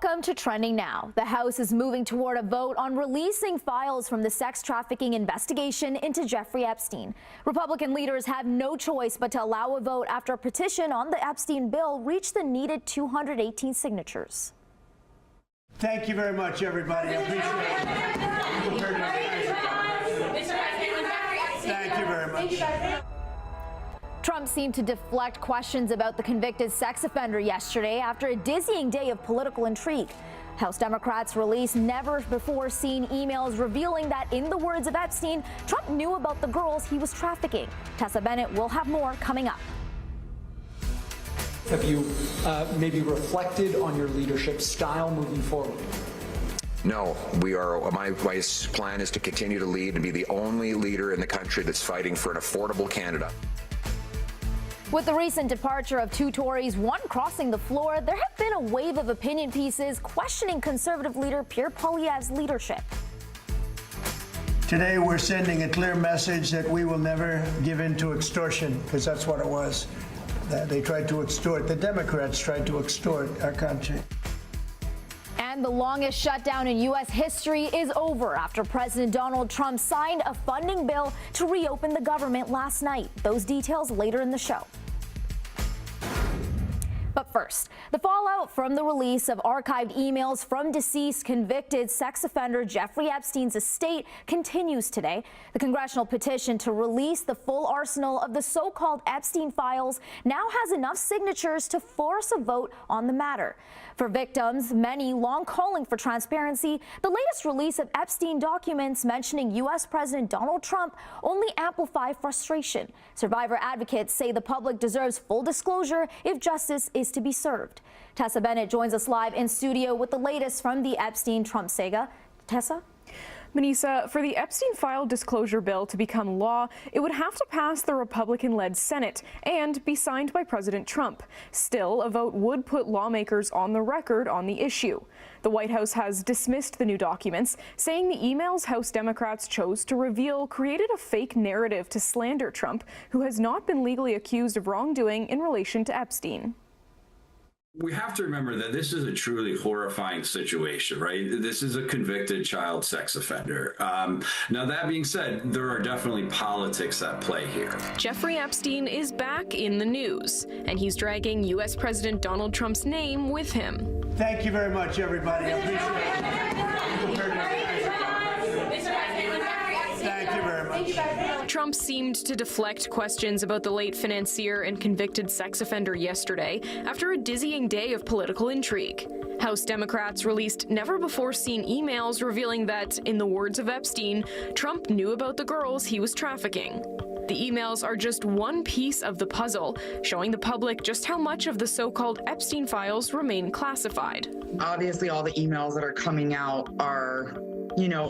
Welcome to Trending Now. The House is moving toward a vote on releasing files from the sex trafficking investigation into Jeffrey Epstein. Republican leaders have no choice but to allow a vote after a petition on the Epstein bill reached the needed 218 signatures. Thank you very much, everybody. I appreciate it. Thank you very much. Trump seemed to deflect questions about the convicted sex offender yesterday after a dizzying day of political intrigue. House Democrats released never-before-seen emails revealing that, in the words of Epstein, Trump knew about the girls he was trafficking. Tessa Bennett will have more coming up. Have you maybe reflected on your leadership style moving forward? No, we are. My plan is to continue to lead and be the only leader in the country that's fighting for an affordable Canada. With the recent departure of two Tories, one crossing the floor, there have been a wave of opinion pieces questioning Conservative leader Pierre Poilievre's leadership. Today we're sending a clear message that we will never give in to extortion, because that's what it was. They tried to extort, the Democrats tried to extort our country. And the longest shutdown in U.S. history is over after President Donald Trump signed a funding bill to reopen the government last night. Those details later in the show. But first, the fallout from the release of archived emails from deceased convicted sex offender Jeffrey Epstein's estate continues today. The congressional petition to release the full arsenal of the so-called Epstein files now has enough signatures to force a vote on the matter. For victims, many long calling for transparency, the latest release of Epstein documents mentioning U.S. President Donald Trump only amplify frustration. Survivor advocates say the public deserves full disclosure if justice is to be served. Tessa Bennett joins us live in studio with the latest from the Epstein-Trump saga. Tessa? Manisa, for the Epstein file disclosure bill to become law, it would have to pass the Republican-led Senate and be signed by President Trump. Still, a vote would put lawmakers on the record on the issue. The White House has dismissed the new documents, saying the emails House Democrats chose to reveal created a fake narrative to slander Trump, who has not been legally accused of wrongdoing in relation to Epstein. We have to remember that this is a truly horrifying situation, right? This is a convicted child sex offender. Now, that being said, there are definitely politics at play here. Jeffrey Epstein is back in the news, and he's dragging U.S. President Donald Trump's name with him. Thank you very much, everybody. I appreciate it. Thank you very much. Trump seemed to deflect questions about the late financier and convicted sex offender yesterday after a dizzying day of political intrigue. House Democrats released never-before-seen emails revealing that, in the words of Epstein, Trump knew about the girls he was trafficking. The emails are just one piece of the puzzle, showing the public just how much of the so-called Epstein files remain classified. Obviously, all the emails that are coming out are,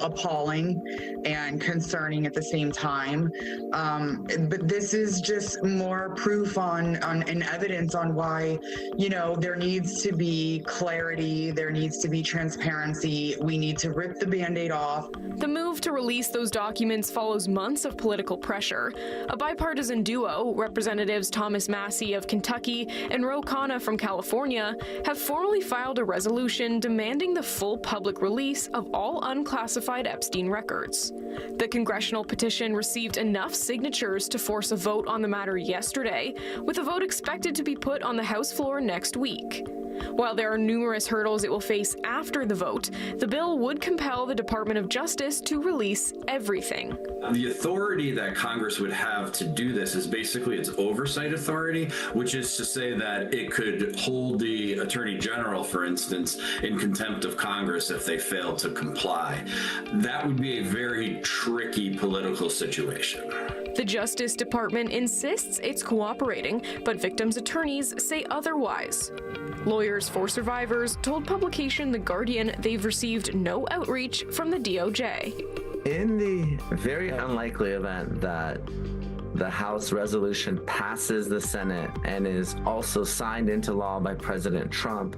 appalling and concerning at the same time. But this is just more proof and evidence on why, there needs to be clarity, there needs to be transparency. We need to rip the Band-Aid off. The move to release those documents follows months of political pressure. A bipartisan duo, Representatives Thomas Massie of Kentucky and Ro Khanna from California, have formally filed a resolution demanding the full public release of all unclassified Epstein records. The congressional petition received enough signatures to force a vote on the matter yesterday, with a vote expected to be put on the House floor next week. While there are numerous hurdles it will face after the vote, the bill would compel the Department of Justice to release everything. The authority that Congress would have to do this is basically its oversight authority, which is to say that it could hold the Attorney General, for instance, in contempt of Congress if they fail to comply. That would be a very tricky political situation. The Justice Department insists it's cooperating, but victims' attorneys say otherwise. Lawyers for survivors told publication The Guardian they've received no outreach from the DOJ. In the very unlikely event that the House resolution passes the Senate and is also signed into law by President Trump,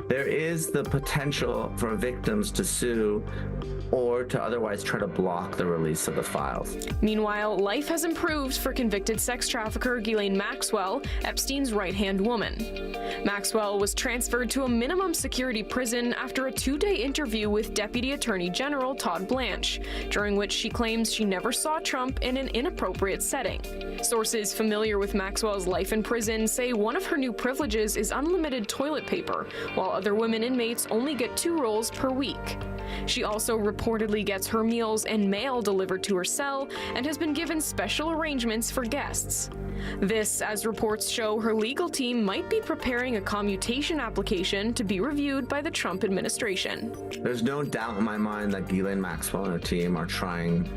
there is the potential for victims to sue or to otherwise try to block the release of the files. Meanwhile, life has improved for convicted sex trafficker Ghislaine Maxwell, Epstein's right-hand woman. Maxwell was transferred to a minimum security prison after a 2-day interview with Deputy Attorney General Todd Blanche, during which she claims she never saw Trump in an inappropriate setting. Sources familiar with Maxwell's life in prison say one of her new privileges is unlimited toilet paper, while other women inmates only get 2 rolls per week. She also reportedly gets her meals and mail delivered to her cell and has been given special arrangements for guests. This, as reports show, her legal team might be preparing a commutation application to be reviewed by the Trump administration. There's no doubt in my mind that Ghislaine Maxwell and her team are trying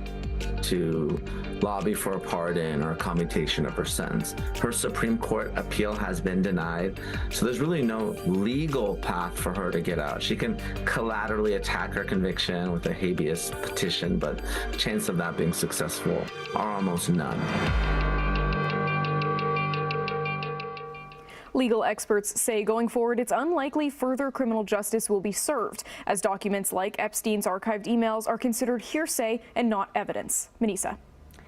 to lobby for a pardon or a commutation of her sentence. Her Supreme Court appeal has been denied, so there's really no legal path for her to get out. She can collaterally attack her conviction with a habeas petition, but the chance of that being successful are almost none. Legal experts say going forward, it's unlikely further criminal justice will be served, as documents like Epstein's archived emails are considered hearsay and not evidence. Manisa.